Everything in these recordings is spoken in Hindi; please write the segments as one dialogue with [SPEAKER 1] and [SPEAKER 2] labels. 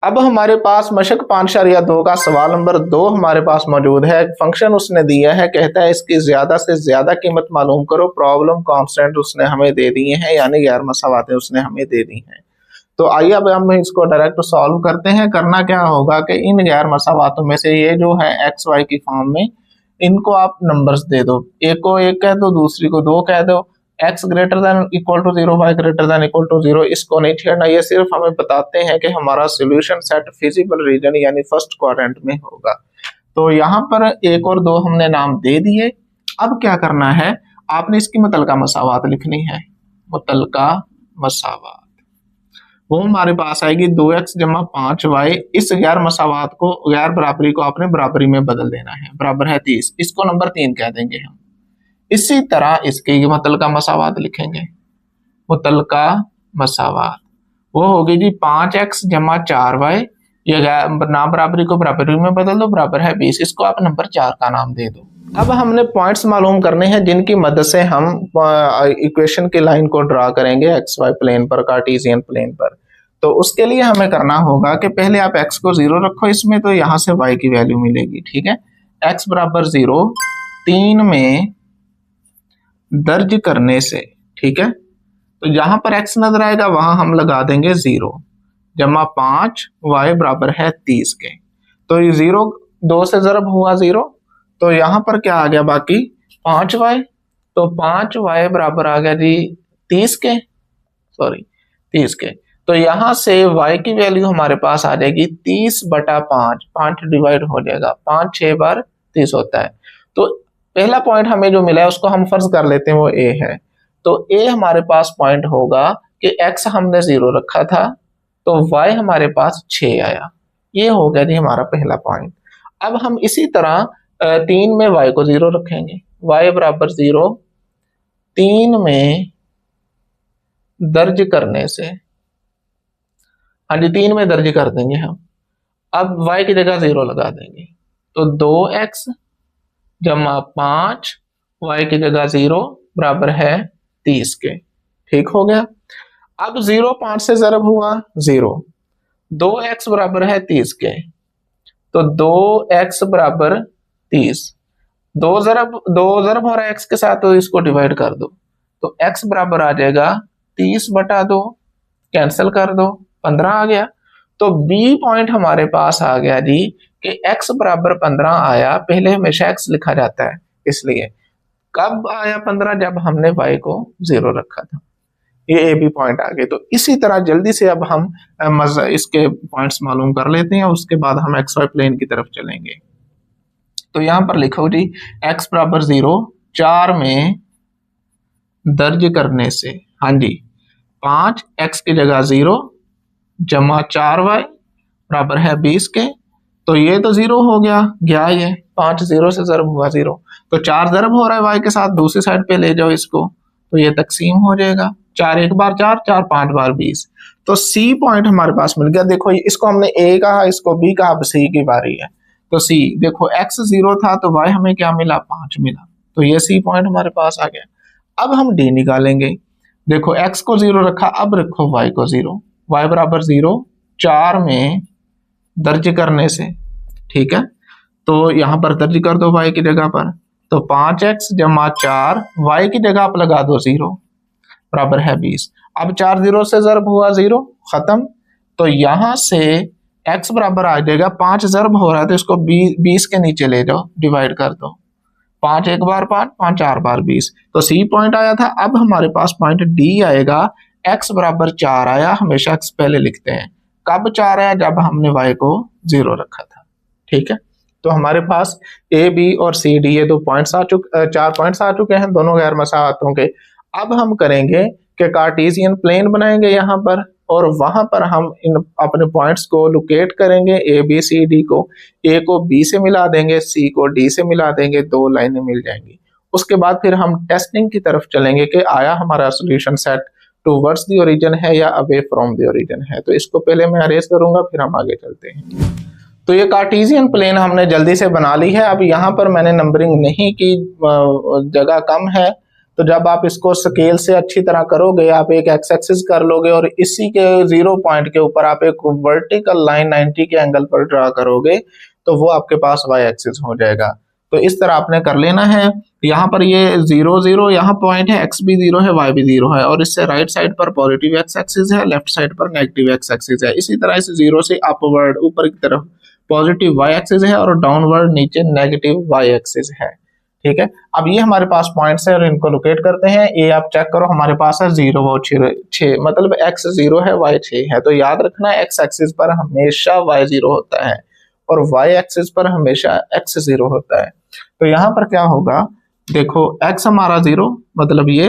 [SPEAKER 1] अब हमारे पास मशक 5.2 का सवाल नंबर 2 हमारे पास मौजूद है। फंक्शन उसने दिया है, कहता है इसकी ज्यादा से ज्यादा कीमत मालूम करो। प्रॉब्लम कांस्टेंट उसने हमें दे दिए हैं, यानी गैर मसावातें उसने हमें दे दी हैं। तो आइए अब हम इसको डायरेक्ट सॉल्व करते हैं। करना क्या होगा कि इन गैर मसावातों में से ये जो है एक्स वाई की फॉर्म में, इनको आप नंबर्स दे दो। एक को 1 कह दो, दूसरी को 2 कह दो। x greater than equal to 0, y greater than equal to 0, इसको नहीं छेड़ना। ये सिर्फ हमें बताते हैं कि हमारा सॉल्यूशन सेट फिजिबल रीजन यानी फर्स्ट क्वाड्रेंट में होगा। तो यहाँ पर 1 और 2 हमने नाम दे दिए। अब क्या करना है, आपने इसकी मुतलका मसावात लिखनी है। मुतलका मसावात वो हमारे पास आएगी 2x जमा 5y। इस गैर मसावात को, गैर बराबरी को आपने बराबरी में बदल देना है। बराबर है 30, इसको नंबर 3 कह देंगे हम। इसी तरह इसके मुतलका मसावात लिखेंगे। मुतलका मसावात वो होगी जी 5x जमा 4y। ये ना बराबरी को बराबरी में बदल दो, बराबर है 20। इसको आप नंबर 4 का नाम दे दो। अब हमने पॉइंट्स मालूम करने हैं जिनकी मदद से हम इक्वेशन की लाइन को ड्रा करेंगे एक्स वाई प्लेन पर, कार्टेशियन प्लेन पर। तो उसके लिए हमें करना होगा कि पहले आप x को 0 रखो इसमें, तो यहां से y की वैल्यू मिलेगी। ठीक है, x बराबर 0 3 में दर्ज करने से, ठीक है, तो जहां पर x नजर आएगा वहां हम लगा देंगे 0 जमा 5, y बराबर है 30 के। तो ये 0 2 से ज़रब हुआ 0, तो यहाँ पर क्या आ गया बाकी 5y। तो 5y बराबर आ गया जी 30 के, सॉरी 30 के। तो यहाँ से y की वैल्यू हमारे पास आ जाएगी 30/5, 5 डिवाइड हो जाएगा, 5 6 बार 30 होता है। तो पहला पॉइंट हमें जो मिला है उसको हम फर्ज कर लेते हैं वो a है। तो a हमारे पास पॉइंट होगा कि x हमने 0 रखा था, तो y हमारे पास 6 आया। ये हो गया जी हमारा पहला पॉइंट। अब हम इसी तरह 3 में y को 0 रखेंगे। y बराबर 0 3 में दर्ज करने से, हाँ जी 3 में दर्ज कर देंगे हम। अब y की जगह 0 लगा देंगे, तो 2x जमा 5, y की जगह 0 बराबर है 30 के। ठीक हो गया। अब 0 5 से ज़रब हुआ 0, 2x बराबर है 30 के, तो 2x बराबर 30। 2 ज़रब हो रहा है x के साथ, तो इसको डिवाइड कर दो, तो x बराबर आ जाएगा 30/2, कैंसिल कर दो, 15 आ गया। तो b पॉइंट हमारे पास आ गया जी कि x बराबर 15 आया। पहले हमेशा x लिखा जाता है, इसलिए कब आया 15, जब हमने y को 0 रखा था। ये ए बी पॉइंट आ गए। तो इसी तरह जल्दी से अब हम इसके पॉइंट्स मालूम कर लेते हैं, उसके बाद हम एक्स वाई प्लेन की तरफ चलेंगे। तो यहाँ पर लिखो जी x बराबर 0 4 में दर्ज करने से, हाँ जी 5 x की जगह 0 जमा 4y बराबर है 20 के। तो ये तो 0 हो गया, ये 5 0 से ज़रब हुआ 0, तो 4 ज़रब हो रहा है y के साथ, दूसरी साइड पे ले जाओ इसको, तो ये तकसीम हो जाएगा। 4 1 बार 4, 4 5 बार 20। तो C पॉइंट हमारे पास मिल गया। देखो इसको हमने A कहा, इसको B कहा, अब C की बारी है। तो C देखो x 0 था तो y हमें क्या मिला 5 मिला, तो ये C पॉइंट हमारे पास आ गया। अब हम D निकालेंगे। देखो x को 0 रखा, अब रखो y को 0, y बराबर 0 4 में दर्ज करने से, ठीक है, तो यहाँ पर दर्ज कर दो y की जगह पर, तो 5x जमा 4, y की जगह आप लगा दो 0 बराबर है 20। अब 4 0 से ज़रब हुआ 0, खत्म। तो यहाँ से x बराबर आ जाएगा 5 ज़रब हो रहा है, तो इसको 20 के नीचे ले जाओ, डिवाइड कर दो, 5 1 बार 5, 5 4 बार 20। तो C पॉइंट आया था। अब हमारे पास पॉइंट D आएगा। x बराबर 4 आया, हमेशा x पहले लिखते हैं। कब 4 आया, जब हमने y को 0 रखा था। ठीक है, तो हमारे पास A B और C D ये 4 पॉइंट्स आ चुके हैं, दोनों गैर मसावातों के। अब हम करेंगे कि कार्टेशियन प्लेन बनाएंगे यहाँ पर, और वहां पर हम इन अपने पॉइंट्स को लोकेट करेंगे। A B C D को, A को B से मिला देंगे, C को D से मिला देंगे, 2 लाइनें मिल जाएंगी। उसके बाद फिर हम टेस्टिंग की तरफ चलेंगे कि आया हमारा solution set towards the origin है या अवे फ्रॉम द ओरिजिन है। तो इसको पहले मैं अरेज करूंगा, फिर हम आगे चलते हैं। तो ये कार्टेशियन प्लेन हमने जल्दी से बना ली है। अब यहाँ पर मैंने नंबरिंग नहीं की, जगह कम है, तो जब आप इसको स्केल से अच्छी तरह करोगे, आप एक एक्स एक्सिस कर लोगे और इसी के 0 पॉइंट के ऊपर आप एक वर्टिकल लाइन 90 के एंगल पर ड्रा करोगे तो वो आपके पास वाई एक्सिस हो जाएगा। तो इस तरह आपने कर लेना है। यहाँ पर ये 0 0 यहाँ पॉइंट है, एक्स भी 0 है, वाई भी 0 है, और इससे राइट साइड पर पॉजिटिव एक्स एक्सिस है, लेफ्ट साइड पर नेगेटिव एक्स एक्सिस है। इसी तरह इस 0 से अपवर्ड ऊपर की तरफ पॉजिटिव वाई एक्सिस है और डाउनवर्ड नीचे नेगेटिव वाई एक्सिस है। ठीक है, अब ये हमारे पास पॉइंट्स है और इनको लोकेट करते हैं। ये आप चेक करो, हमारे पास है 0 और 6, मतलब x 0 है, y 6 है। तो याद रखना x एक्सिस पर हमेशा y 0 होता है और y एक्सिस पर हमेशा x 0 होता है। तो यहाँ पर क्या होगा, देखो x हमारा 0, मतलब ये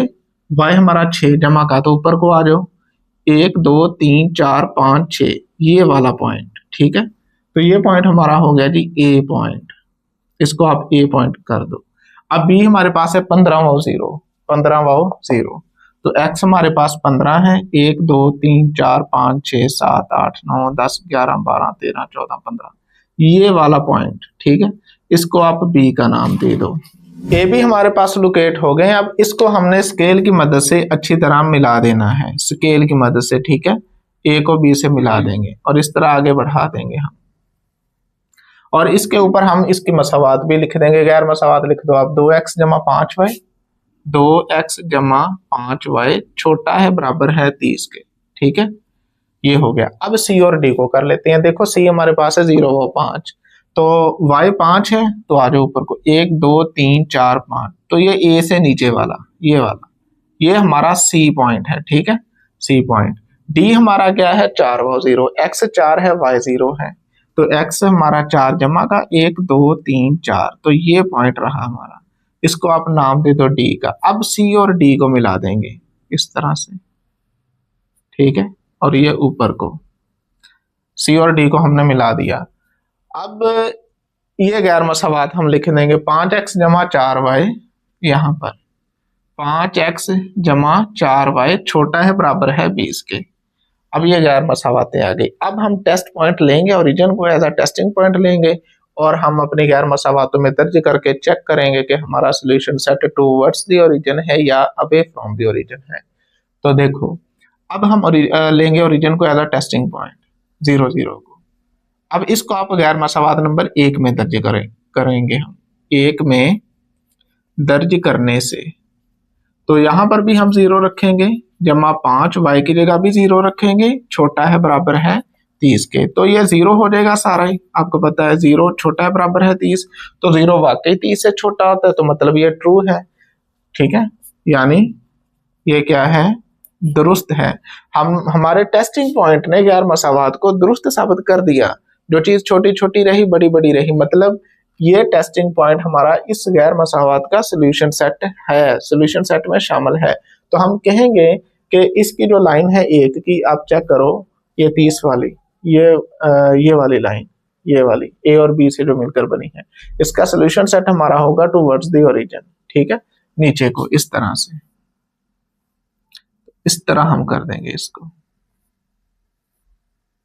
[SPEAKER 1] y हमारा 6 जमा का, तो ऊपर को आ जाओ, 1 2 3 4 5 6, ये वाला पॉइंट। ठीक है, तो ये पॉइंट हमारा हो गया जी a पॉइंट, इसको आप a पॉइंट कर दो। अब b हमारे पास है 15वां 0, तो x हमारे पास 15 है, 1 2 3 4 5 6 7 8 9 10 11 12 13 14 15, ये वाला पॉइंट। ठीक है, इसको आप b का नाम दे दो। ए भी हमारे पास लोकेट हो गए। अब इसको हमने स्केल की मदद से अच्छी तरह मिला देना है, स्केल की मदद से। ठीक है, ए को बी से मिला देंगे और इस तरह आगे बढ़ा देंगे हम, और इसके ऊपर हम इसकी मसावात भी लिख देंगे। गैर मसावात लिख दो आप, 2x जमा 5y, 2x जमा 5y छोटा है बराबर है 30 के। ठीक है, ये हो गया। अब c और d को कर लेते हैं। देखो c हमारे पास है 0 और 5, तो y 5 है, तो आ जाओ ऊपर को 1 2 3 4 5, तो ये a से नीचे वाला, ये वाला, ये हमारा c पॉइंट है। ठीक है, c पॉइंट। d हमारा क्या है 4 और 0, x 4 है, y 0 है, तो x हमारा 4 जमा का 1 2 3 4, तो ये पॉइंट रहा हमारा, इसको आप नाम दे दो d का। अब c और d को मिला देंगे इस तरह से। ठीक है, और ये ऊपर को c और d को हमने मिला दिया। अब ये गैर मसावात हम लिख देंगे, 5x जमा 4y, यहाँ पर 5x जमा 4y छोटा है बराबर है 20 के। अब ये गैर मसावातें आ गई। अब हम टेस्ट पॉइंट लेंगे, ओरिजिन को एज अ टेस्टिंग पॉइंट लेंगे और हम अपनी गैर मसावातों में दर्ज करके चेक करेंगे कि हमारा solution set towards the origin है या अवे फ्रॉम द ओरिजिन है। तो देखो, अब हम लेंगे ओरिजिन को एज अ टेस्टिंग पॉइंट 0 0 को। अब इसको आप गैर मसावात नंबर 1 में दर्ज करेंगे हम। 1 में दर्ज करने से तो यहाँ पर भी हम 0 रखेंगे, जमा 5 y की जगह भी 0 रखेंगे, छोटा है बराबर है 30 के। तो ये 0 हो जाएगा सारा ही, आपको पता है 0 छोटा है बराबर है 30, तो 0 वाकई 30 से छोटा होता है, तो मतलब ये ट्रू है। ठीक है, यानी ये क्या है, दुरुस्त है। हम हमारे टेस्टिंग पॉइंट ने गैर मसावात को दुरुस्त साबित कर दिया। जो चीज छोटी छोटी रही बड़ी बड़ी रही, मतलब ये टेस्टिंग पॉइंट हमारा इस गैर मसावात का सोल्यूशन सेट है, सोल्यूशन सेट में शामिल है। तो हम कहेंगे कि इसकी जो लाइन है 1 की, आप चेक करो, ये 30 वाली, ये वाली लाइन, ये वाली ए और बी से जो मिलकर बनी है, इसका सोल्यूशन सेट हमारा होगा टुवर्ड्स द ओरिजिन। ठीक है, नीचे को इस तरह से, इस तरह हम कर देंगे इसको,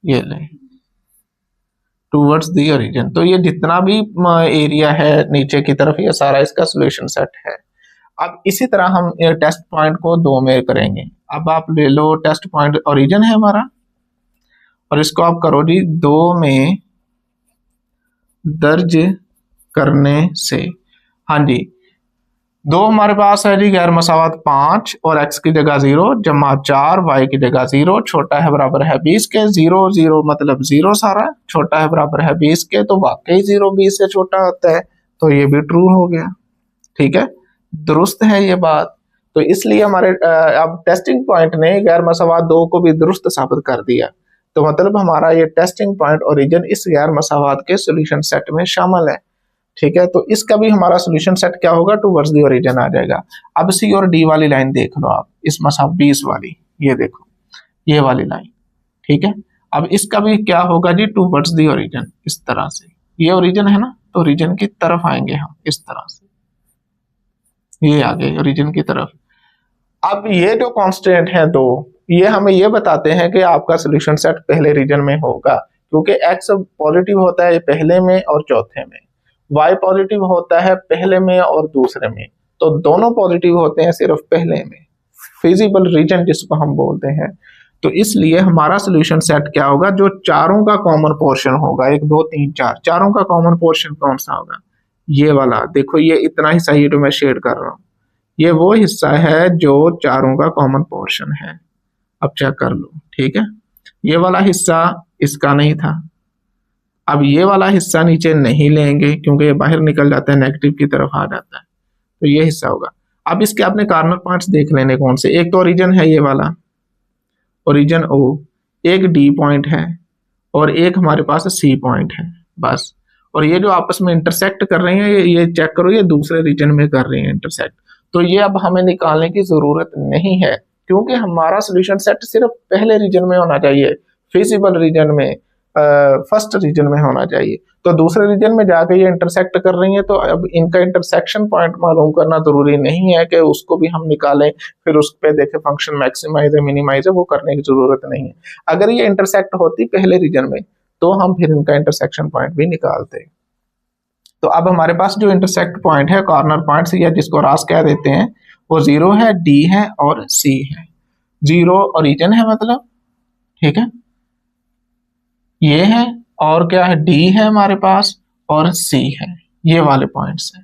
[SPEAKER 1] ये ले टुवर्ड्स द ओरिजिन। तो ये जितना भी एरिया है नीचे की तरफ, ये सारा इसका सोल्यूशन सेट है। अब इसी तरह हम ये टेस्ट पॉइंट को 2 में करेंगे। अब आप ले लो, टेस्ट पॉइंट ओरिजिन है हमारा, और इसको आप करो जी 2 में दर्ज करने से। हाँ जी, 2 हमारे पास है जी गैर मसावात 5 और x की जगह 0 जमा 4 y की जगह 0 छोटा है बराबर है 20 के। 0 0 मतलब 0 सारा, छोटा है बराबर है 20 के, तो वाकई 0 20 से छोटा होता है, तो ये भी ट्रू हो गया। ठीक है, दुरुस्त है ये बात। तो इसलिए हमारे अब टेस्टिंग पॉइंट ने गैर मसावात 2 को भी दुरुस्त साबित कर दिया। तो मतलब हमारा ये टेस्टिंग पॉइंट ओरिजिन इस गैर मसावात के सोल्यूशन सेट में शामिल है। ठीक है, तो इसका भी हमारा सोल्यूशन सेट क्या होगा, टुवर्ड्स द ओरिजिन आ जाएगा। अब सी और डी वाली लाइन देख लो आप, इस मसाफ 20 वाली, ये देखो ये वाली लाइन। ठीक है, अब इसका भी क्या होगा जी, टुवर्ड्स द ओरिजिन, इस तरह से। ये ओरिजिन है ना, तो ओरिजिन की तरफ आएंगे हम इस तरह से, ये आ गए ओरिजिन की तरफ। अब ये जो कांस्टेंट है 2, ये हमें ये बताते हैं कि आपका सोल्यूशन सेट पहले रीजन में होगा, क्योंकि x पॉजिटिव होता है पहले में और चौथे में, y पॉजिटिव होता है पहले में और दूसरे में, तो दोनों पॉजिटिव होते हैं सिर्फ पहले में, फिजिबल रीजन जिसको हम बोलते हैं। तो इसलिए हमारा सोल्यूशन सेट क्या होगा, जो चारों का कॉमन पोर्शन होगा, 1 2 3 4, चारों का कॉमन पोर्शन कौन सा होगा, ये वाला। देखो ये इतना ही सही तो मैं शेड कर रहा हूँ, ये वो हिस्सा है जो चारों का कॉमन पोर्शन है। अब चेक कर लो, ठीक है। ये वाला हिस्सा इसका नहीं था, अब ये वाला हिस्सा नीचे नहीं लेंगे क्योंकि ये बाहर निकल जाता है, नेगेटिव की तरफ आ जाता है, तो ये हिस्सा होगा। अब इसके अपने कॉर्नर पॉइंट्स देख लेने कौन से, एक तो ओरिजिन है ये वाला, ओरिजिन ओ, एक डी पॉइंट है और एक हमारे पास सी पॉइंट है, बस। और ये जो आपस में इंटरसेक्ट कर रहे हैं, ये चेक करो, ये दूसरे रीजन में कर रहे हैं इंटरसेक्ट। तो ये अब हमें निकालने की जरूरत नहीं है क्योंकि हमारा सोल्यूशन सेट सिर्फ पहले रीजन में होना चाहिए, फिजिबल रीजन में, फर्स्ट रीजन में होना चाहिए। तो दूसरे रीजन में जाके ये इंटरसेक्ट कर रही है, तो अब इनका इंटरसेक्शन पॉइंट मालूम करना जरूरी नहीं है कि उसको भी हम निकालें, फिर उस पर देखें फंक्शन मैक्सिमाइज है मिनिमाइज है, वो करने की जरूरत नहीं है। अगर ये इंटरसेक्ट होती पहले रीजन में तो हम फिर इनका इंटरसेक्शन पॉइंट भी निकालते। तो अब हमारे पास जो इंटरसेक्ट पॉइंट है, कॉर्नर पॉइंट या जिसको रास कह देते हैं, वो 0 है, डी है और सी है। 0 ओरिजिन है मतलब, ठीक है, ये है, और क्या है, डी है हमारे पास और सी है, ये वाले पॉइंट्स है,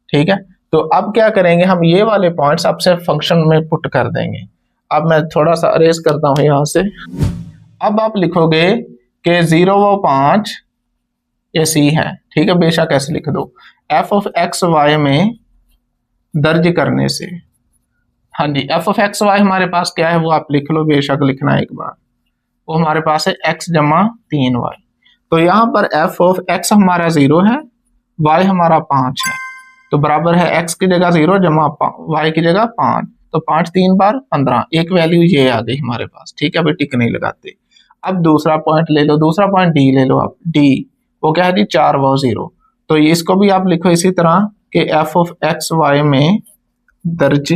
[SPEAKER 1] ठीक है। तो अब क्या करेंगे, हम ये वाले पॉइंट्स अब से फंक्शन में पुट कर देंगे। अब मैं थोड़ा सा अरेज करता हूं यहां से। अब आप लिखोगे कि 0 व 5 ये सी है, ठीक है, बेशक ऐसे लिख दो। एफ ऑफ एक्स वाई में दर्ज करने से, हाँ जी, एफ ऑफ एक्स वाई हमारे पास क्या है वो आप लिख लो, बेशक लिखना एक बार। वो हमारे पास है x जमा 3y। तो यहाँ पर एफ ऑफ एक्स हमारा 0 है, y हमारा 5 है, तो बराबर है x की जगह 0 जमा y की जगह 5, तो 5 3 बार 15, एक वैल्यू ये आ गई हमारे पास, ठीक है, अभी टिक नहीं लगाते। अब दूसरा पॉइंट ले लो, दूसरा पॉइंट डी ले लो आप, डी वो क्या है जी 4 व 0। तो इसको भी आप लिखो इसी तरह कि एफ ऑफ एक्स वाई में दर्ज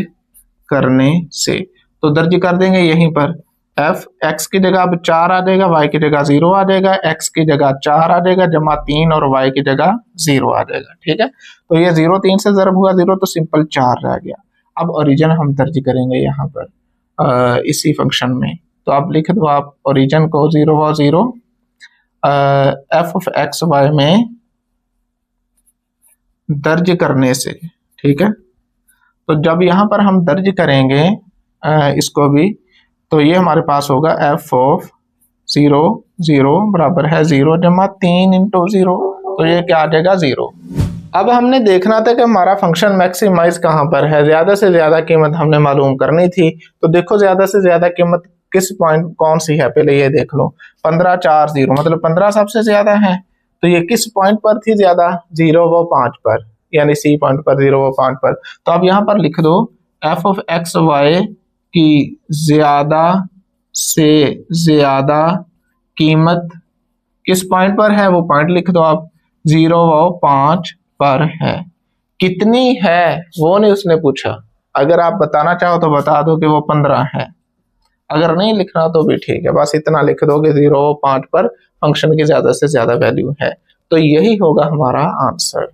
[SPEAKER 1] करने से, तो दर्ज कर देंगे यहीं पर, एफ एक्स की जगह अब 4 आ जाएगा, वाई की जगह 0 आ जाएगा, एक्स की जगह 4 आ जाएगा जमा 3 और वाई की जगह 0 आ जाएगा, ठीक है। तो ये 0 3 से ज़रब हुआ 0, तो सिंपल 4 रह गया। अब ओरिजिन हम दर्ज करेंगे यहाँ पर इसी फंक्शन में, तो आप लिख दो आप ओरिजिन को 0 व 0 एफ ऑफ एक्स वाई में दर्ज करने से, ठीक है। तो जब यहाँ पर हम दर्ज करेंगे इसको भी, तो ये हमारे पास होगा एफ ऑफ 0 0 बराबर है 0 जमा 3 इंटू 0, तो ये क्या आ जाएगा 0। अब हमने देखना था कि हमारा फंक्शन मैक्सिमाइज कहाँ पर है, ज्यादा से ज्यादा कीमत हमने मालूम करनी थी। तो देखो ज्यादा से ज्यादा कीमत किस पॉइंट कौन सी है, पहले ये देख लो, 15 4 0 मतलब 15 सबसे ज्यादा है, तो ये किस पॉइंट पर थी ज्यादा, 0 व 5 पर, यानी सी पॉइंट पर 0 व 5 पर। तो अब यहाँ पर लिख दो एफ ऑफ एक्स वाई की ज्यादा से ज्यादा कीमत किस पॉइंट पर है, वो पॉइंट लिख दो आप, 0 व 5 पर है। कितनी है वो नहीं उसने पूछा, अगर आप बताना चाहो तो बता दो कि वो 15 है, अगर नहीं लिखना तो भी ठीक है, बस इतना लिख दो कि 0 व 5 पर फंक्शन की ज्यादा से ज्यादा वैल्यू है। तो यही होगा हमारा आंसर।